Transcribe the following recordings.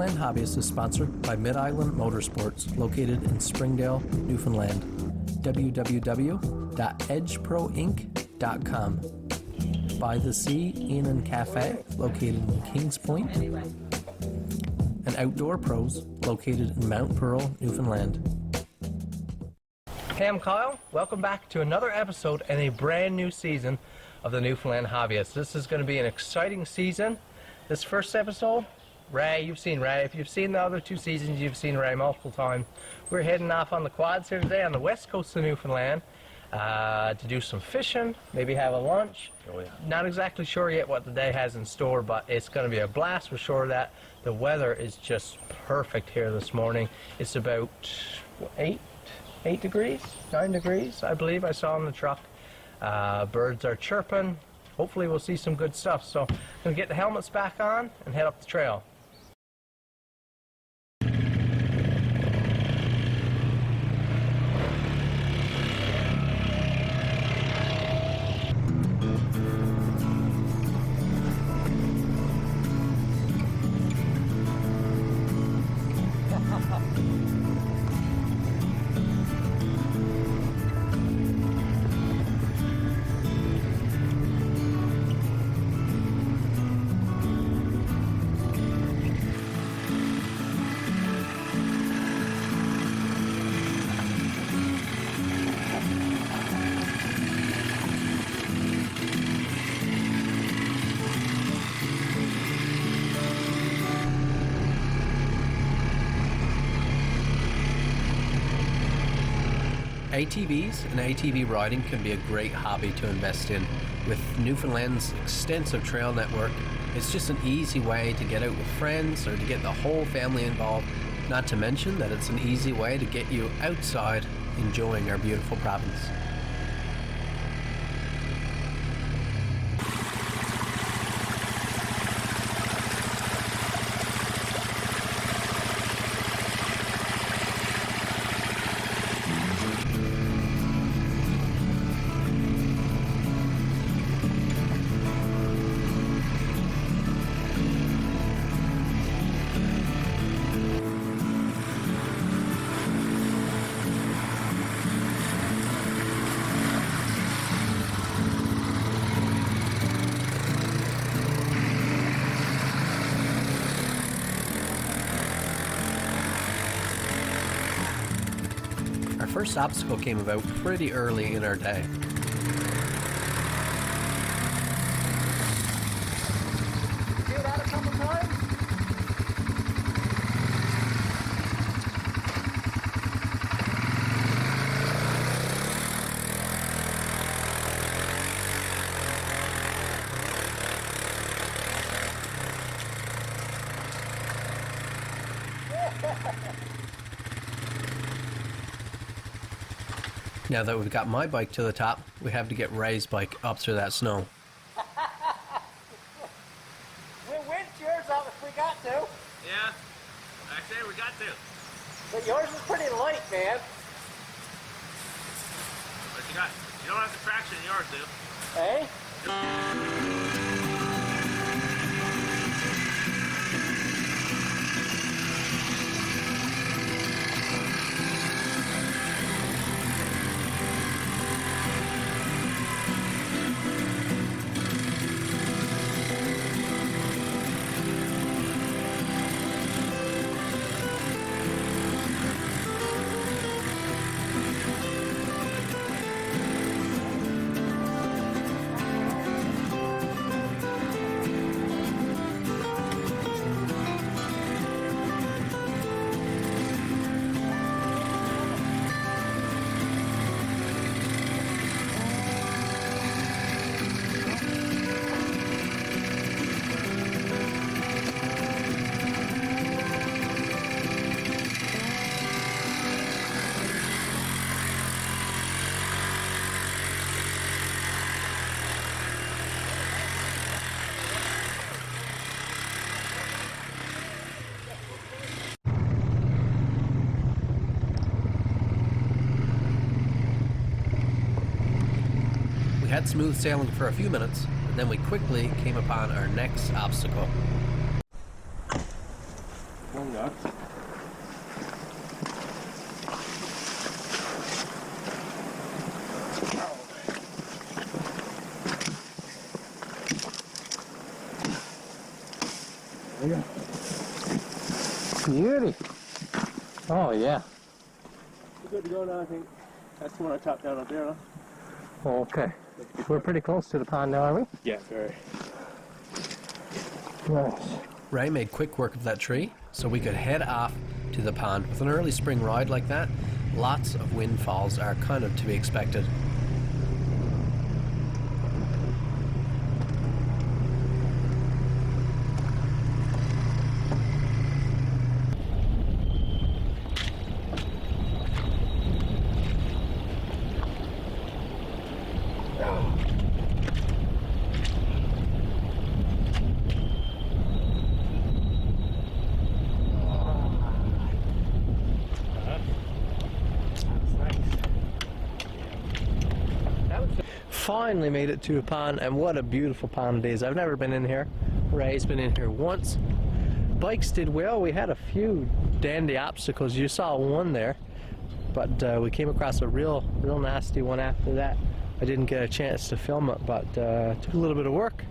Newfoundland Hobbyist is sponsored by Mid-Island Motorsports, located in Springdale, Newfoundland. www.edgeproinc.com. By the Sea Inn and Cafe, located in Kings Point. And Outdoor Pros, located in Mount Pearl, Newfoundland. Hey, I'm Kyle. Welcome back to another episode and a brand new season of the Newfoundland Hobbyist. This is going to be an exciting season. This first episode, Ray, you've seen Ray. If you've seen the other two seasons, you've seen Ray multiple times. We're heading off on the quads here today on the west coast of Newfoundland to do some fishing, maybe have a lunch. Oh, yeah. Not exactly sure yet what the day has in store, but it's going to be a blast. We're sure of that. The weather is just perfect here this morning. It's about 8 degrees, 9 degrees, I believe I saw in the truck. Birds are chirping. Hopefully we'll see some good stuff. So I'm going to get the helmets back on and head up the trail. ATVs and ATV riding can be a great hobby to invest in. With Newfoundland's extensive trail network, it's just an easy way to get out with friends or to get the whole family involved. Not to mention that it's an easy way to get you outside enjoying our beautiful province. Our first obstacle came about pretty early in our day. Do that a couple times? Now that we've got my bike to the top, we have to get Ray's bike up through that snow. We'll winch yours up if we got to. Yeah, I say we got to. But yours is pretty light, man. What you got? You don't have the traction in yours, do? Hey? had smooth sailing for a few minutes, and then we quickly came upon our next obstacle. ducks. Beauty. Oh yeah. We're good to go now, I think. That's the one I chopped down up there, huh? Okay. We're pretty close to the pond now, are we? Yeah, very. Nice. Ray made quick work of that tree so we could head off to the pond. With an early spring ride like that, lots of windfalls are kind of to be expected. Finally made it to a pond, and what a beautiful pond it is. I've never been in here. Ray's been in here once. Bikes did well. We had a few dandy obstacles. You saw one there, but we came across a real nasty one after that. I didn't get a chance to film it, but it took a little bit of work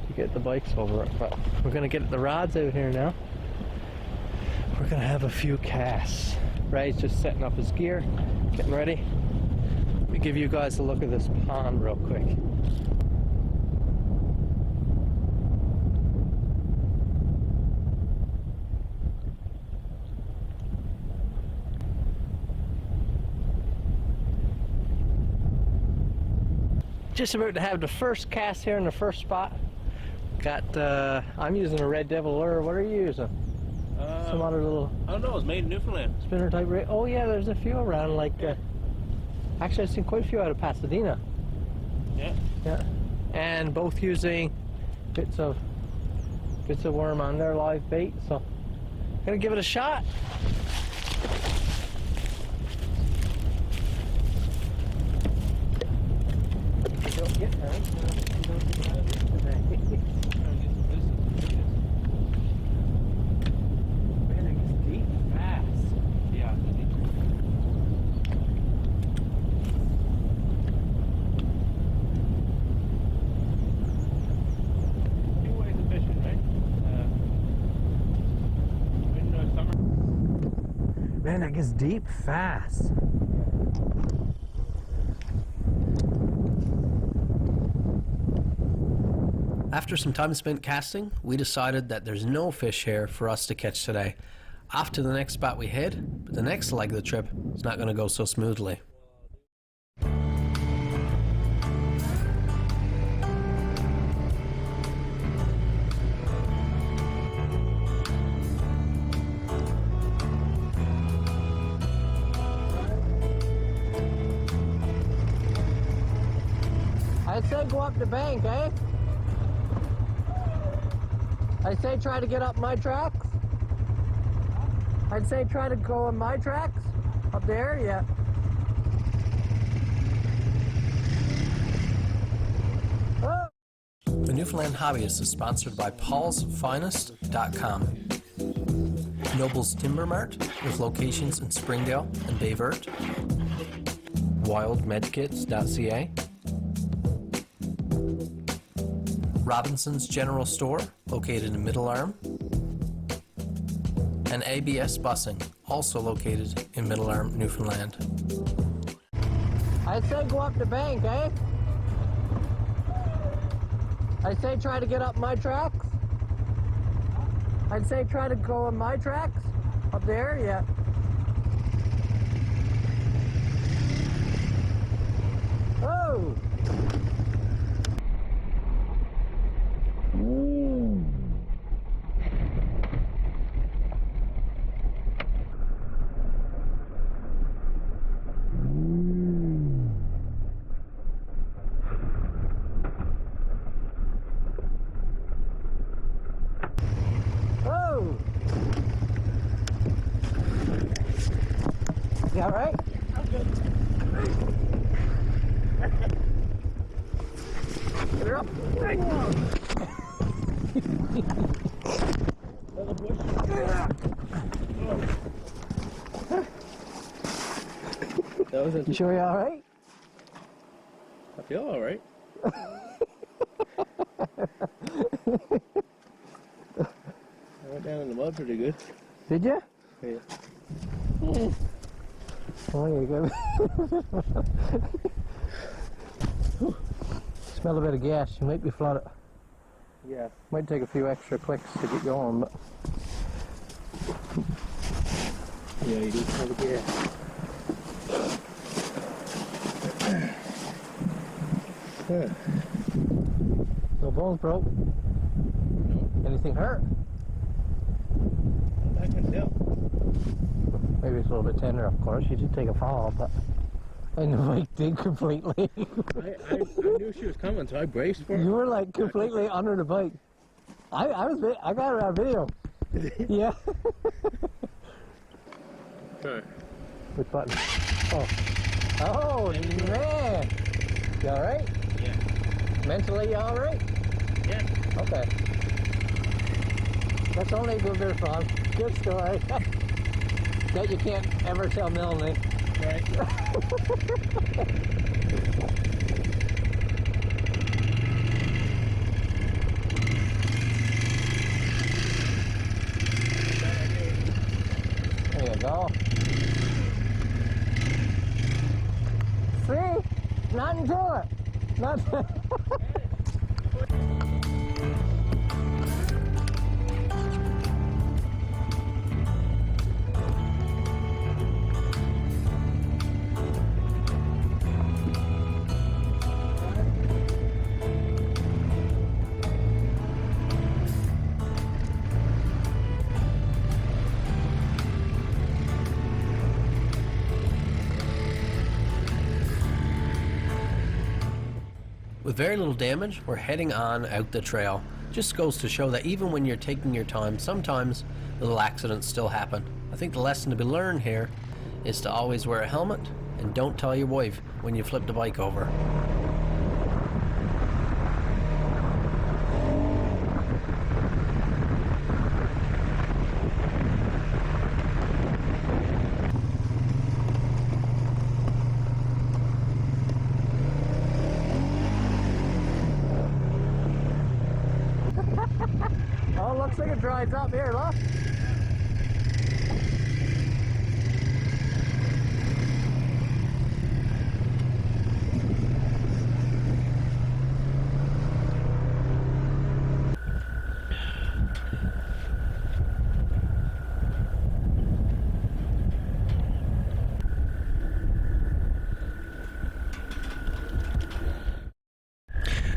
to get the bikes over it. But we're gonna get the rods out here now. We're gonna have a few casts. Ray's just setting up his gear, getting ready. Let me give you guys a look at this pond real quick. Just about to have the first cast here in the first spot. Got, I'm using a Red Devil lure. What are you using? Some other little... I don't know, it was made in Newfoundland. Spinner type rig. Oh yeah, there's a few around, like... actually, I've seen quite a few out of Pasadena. Yeah. Yeah. And both using bits of worm on their live bait, so... Gonna give it a shot. You don't get that. You don't get that today. Man, it gets deep fast. Yeah. Two ways of fishing, right? Winter, summer. Man, that gets deep fast. After some time spent casting, we decided that there's no fish here for us to catch today. Off to the next spot we head, but the next leg of the trip is not going to go so smoothly. I'd say go up the bank, eh? I'd say try to get up my tracks. I'd say try to go on my tracks. Up there, yeah. Oh. The Newfoundland Hobbyist is sponsored by paulsfinest.com, Noble's Timber Mart with locations in Springdale and Bay Verte, wildmedkits.ca, Robinson's General Store, located in Middle Arm, and ABS Busing, also located in Middle Arm, Newfoundland. I'd say go up the bank, eh? I'd say try to get up my tracks. I'd say try to go on my tracks. Up there, yeah. Oh! Oh! You all right? I'm good. Get her up. that was You interesting. sure you're all right? I feel all right. I went down in the mud pretty good. Did you? Yeah. Oh, you go. Smell a bit of gas. You might be flooded. Yeah. Might take a few extra clicks to get going, but Yeah, you do smell the gas. Huh. no bones broke. No, Anything hurt? I can tell. Maybe it's a little bit tender, of course. You did take a fall, but I know I did completely. I knew she was coming, so I braced for her. You were like completely under the bike. I got it on video. Yeah. Sorry. Which button? Oh. Oh, man. You alright? Yeah. Mentally, you alright? Yeah. Okay. That's only a good bit of fun. Good story. That you can't ever tell Melanie. Right. There you go. See? Nothing to it. Nothing. With very little damage, we're heading on out the trail. Just goes to show that even when you're taking your time, sometimes little accidents still happen. I think the lesson to be learned here is to always wear a helmet and don't tell your wife when you flip the bike over. Oh, looks like it dries up here, look.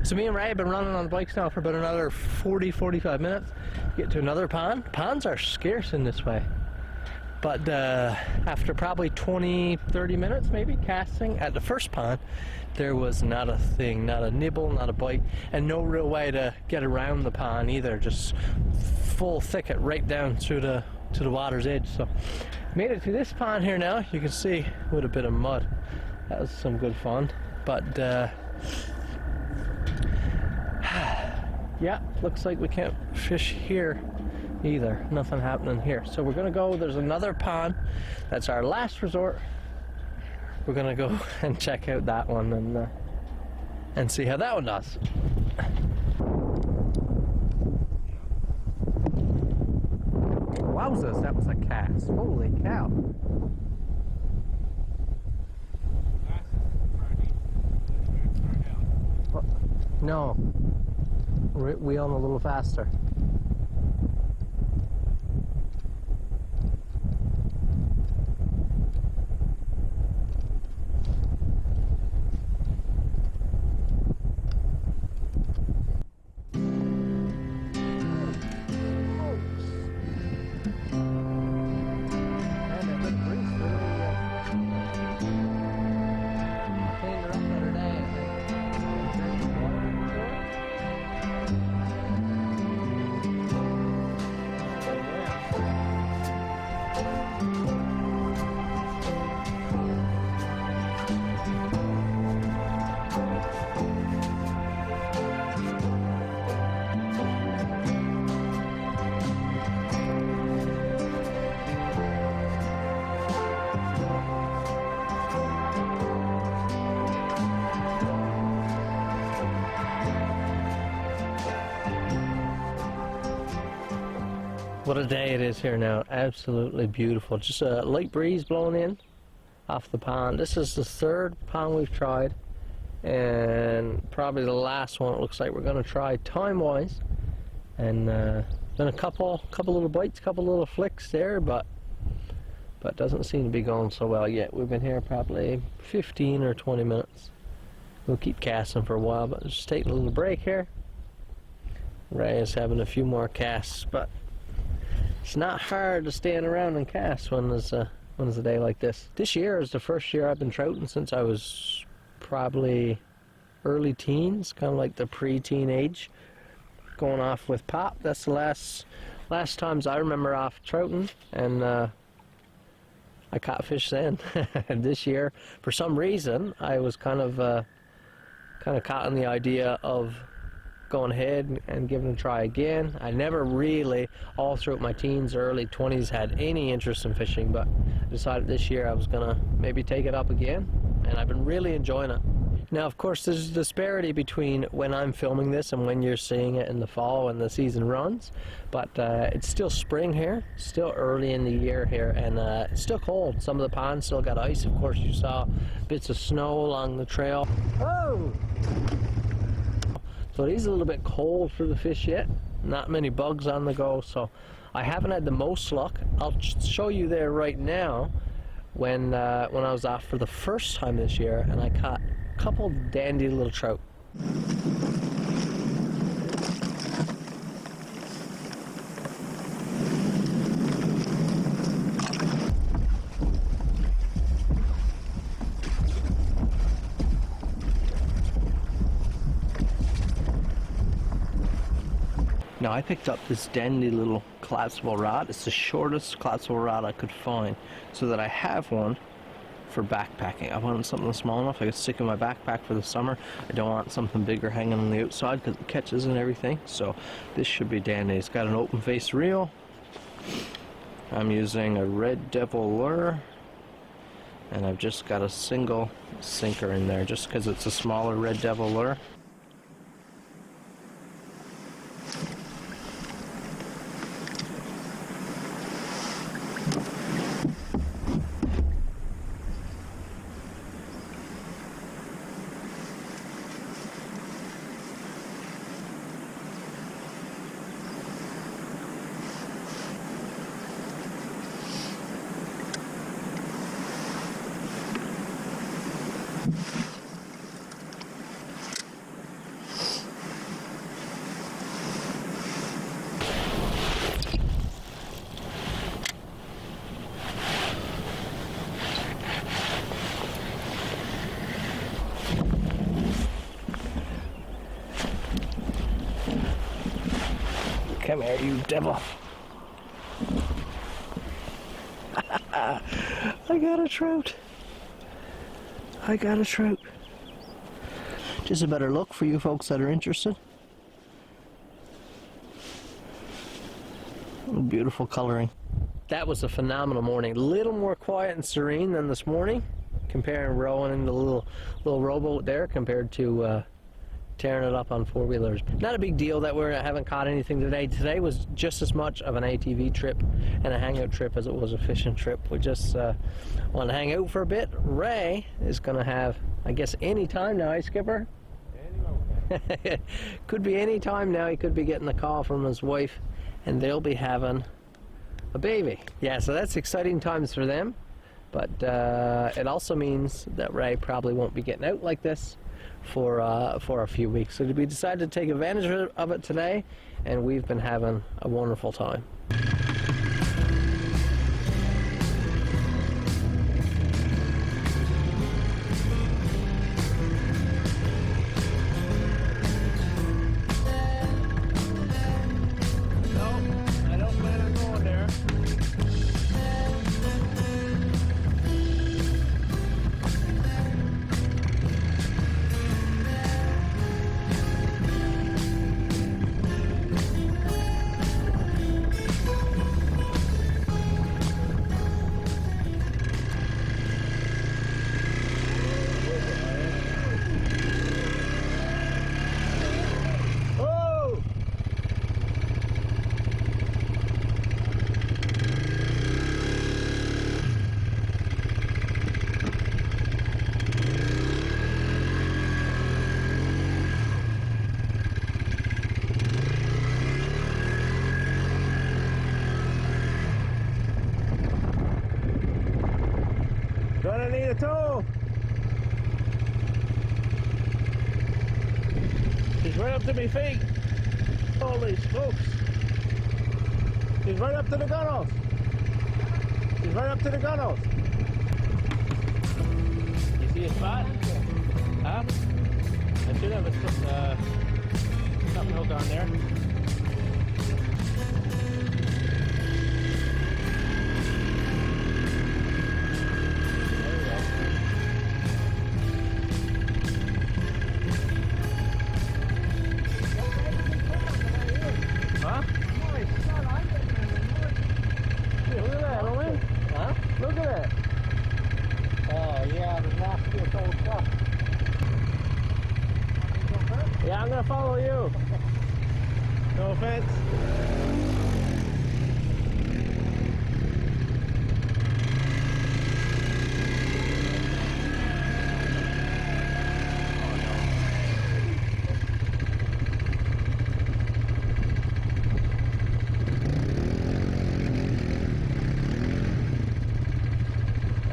So me and Ray have been running on the bikes now for about another 40-45 minutes. Get to another pond. Ponds are scarce in this way. But after probably 20-30 minutes maybe casting at the first pond, there was not a thing, not a nibble, not a bite, and no real way to get around the pond either. Just full thicket right down through to the water's edge. So made it to this pond here now. You can see with a bit of mud. That was some good fun. But yeah, looks like we can't fish here either. Nothing happening here. So we're gonna go, there's another pond. That's our last resort. We're gonna go and check out that one and see how that one does. Wowzers, that was a cast. Holy cow. No. Wheel a little faster. What a day it is here now. Absolutely beautiful. Just a light breeze blowing in off the pond. This is the third pond we've tried, and probably the last one it looks like we're going to try time-wise. And been a couple little bites, couple little flicks there, but doesn't seem to be going so well yet. We've been here probably 15 or 20 minutes. We'll keep casting for a while, but just take a little break here. Ray is having a few more casts, but it's not hard to stand around and cast when there's a day like this. This year is the first year I've been trouting since I was probably early teens, kind of like the pre-teen age. Going off with Pop. That's the last times I remember off trouting, and I caught fish then. And this year, for some reason, I was kind of caught in the idea of going ahead and giving it a try again. I never really, all throughout my teens, early 20s, had any interest in fishing, but I decided this year I was gonna maybe take it up again, and I've been really enjoying it. Now, of course, there's a disparity between when I'm filming this and when you're seeing it in the fall when the season runs, but it's still spring here, still early in the year here, and it's still cold. Some of the ponds still got ice. Of course, you saw bits of snow along the trail. Oh! So it is a little bit cold for the fish yet. Not many bugs on the go, so I haven't had the most luck. I'll show you there right now when I was off for the first time this year, and I caught a couple dandy little trout. Now, I picked up this dandy little collapsible rod. It's the shortest collapsible rod I could find, so that I have one for backpacking. I wanted something small enough I could stick in my backpack for the summer. I don't want something bigger hanging on the outside because it catches and everything. So this should be dandy. It's got an open face reel. I'm using a Red Devil lure, and I've just got a single sinker in there just because it's a smaller Red Devil lure. Come here, you devil. I got a trout. I got a trout. Just a better look for you folks that are interested. Beautiful coloring. That was a phenomenal morning. A little more quiet and serene than this morning, comparing rowing in the little rowboat there compared to tearing it up on four-wheelers. Not a big deal that we haven't caught anything today. Today was just as much of an ATV trip and a hangout trip as it was a fishing trip. We just want to hang out for a bit. Ray is going to have, I guess, any time now, eh, Skipper? Could be any time now. He could be getting a call from his wife, and they'll be having a baby. Yeah, so that's exciting times for them, but it also means that Ray probably won't be getting out like this for a few weeks. So we decided to take advantage of it today, and we've been having a wonderful time. gonna need a tow. She's right up to my feet. Holy smokes. She's right up to the gunnels. She's right up to the gunnels. You see a spot? Huh? I should have a something hook on there. Huh? Hey, look at that, Owen. Huh? Look at that. Oh, yeah, the nastiest old stuff. Yeah, I'm gonna follow you. No offense.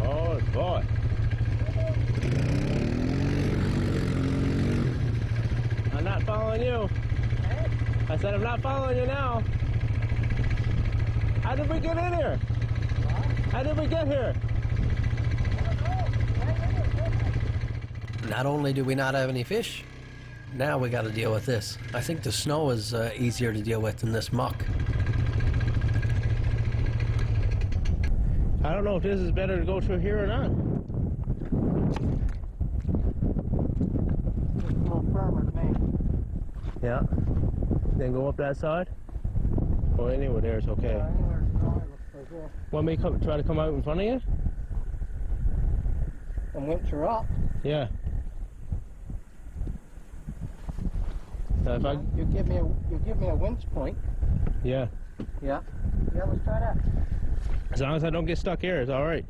Oh boy. I'm not following you. I said I'm not following you now. How did we get in here? How did we get here? Not only do we not have any fish, now we got to deal with this. I think the snow is easier to deal with than this muck. I don't know if this is better to go through here or not. It's a little firmer to me. Yeah. Then go up that side? Or anywhere there is okay. Anywhere it's dry, looks like this. Want me to try to come out in front of you? And winch her up. Yeah. So if I, You give me a winch point. yeah. Yeah. Yeah, let's try that. As long as I don't get stuck here, it's all right.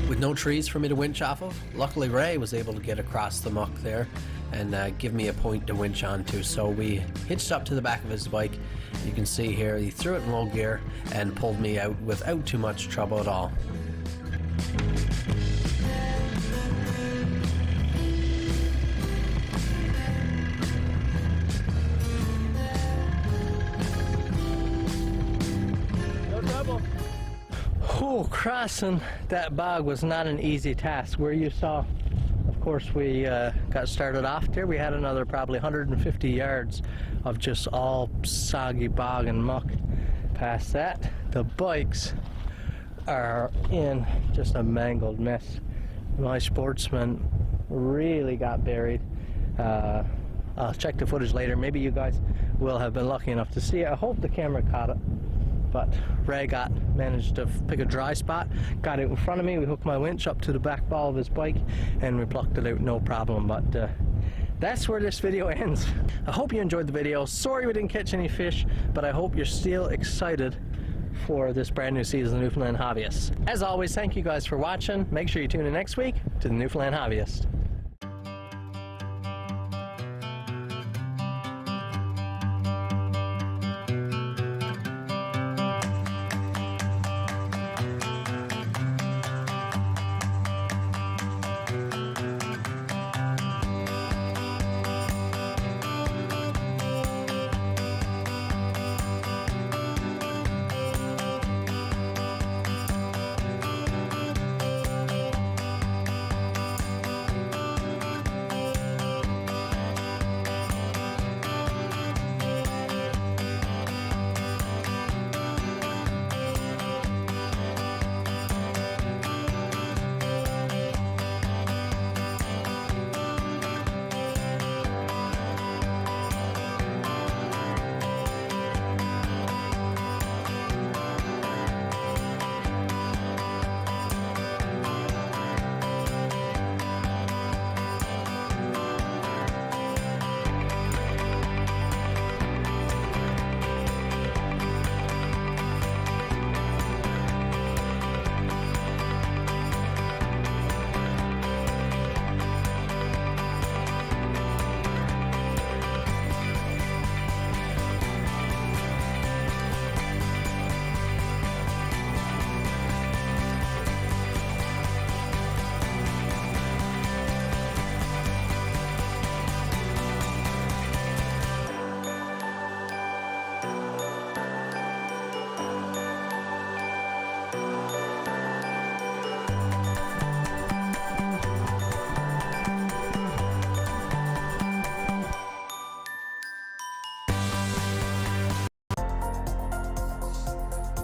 With no trees for me to winch off of, luckily Ray was able to get across the muck there and give me a point to winch onto. So we hitched up to the back of his bike. You can see here, he threw it in low gear and pulled me out without too much trouble at all. No trouble. Oh, crossing that bog was not an easy task. Where you saw, of course, we got started off there. We had another probably 150 yards of just all soggy bog and muck. Past that, the bikes are in just a mangled mess. My Sportsman really got buried. I'll check the footage later. Maybe you guys will have been lucky enough to see it. I hope the camera caught it. But Ray managed to pick a dry spot, got it in front of me. We hooked my winch up to the back ball of his bike and we plucked it out, no problem. But that's where this video ends. I hope you enjoyed the video. Sorry we didn't catch any fish, but I hope you're still excited for this brand new season of Newfoundland Hobbyist. As always, thank you guys for watching. Make sure you tune in next week to the Newfoundland Hobbyist.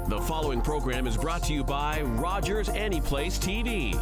The following program is brought to you by Rogers Anyplace TV.